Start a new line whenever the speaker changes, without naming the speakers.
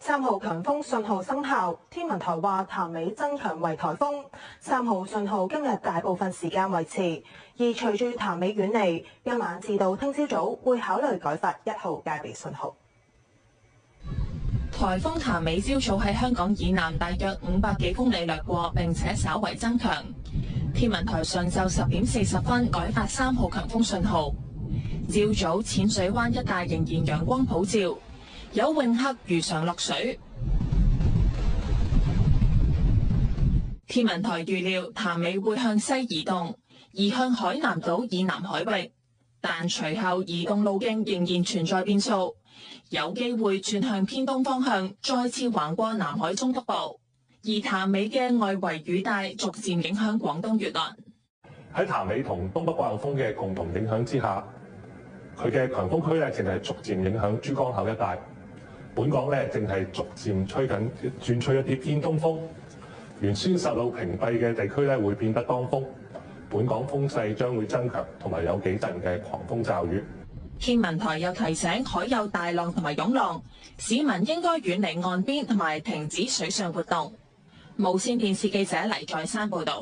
3號強風信號生效，天文台話潭尾增強為颱風，3號信號今日大部分時間維持。而隨住潭尾遠離，今晚至到聽朝早會考慮改發1號戒備信號。
颱風潭尾朝早喺香港以南大約500幾公里掠過，並且稍為增強。天文台上晝10點40分改發3號強風信號。朝早淺水灣一帶仍然陽光普照，有泳客如常落水。天文台預料潭尾會向西移動，移向海南島以南海域，但隨後移動路徑仍然存在變數，有機會轉向偏東方向，再次橫過南海中北部。而潭尾嘅外圍雨帶逐漸影響廣東沿岸。
喺潭尾同東北季候風嘅共同影響之下，佢嘅強風區正係逐漸影響珠江口一帶。本港正係逐漸轉吹一啲偏東風，原先實路屏蔽嘅地區會變得當風。本港風勢將會增強，同埋有幾陣嘅狂風驟雨。
天文台又提醒海有大浪同埋湧浪，市民應該遠離岸邊同埋停止水上活動。無線電視記者黎在山報導。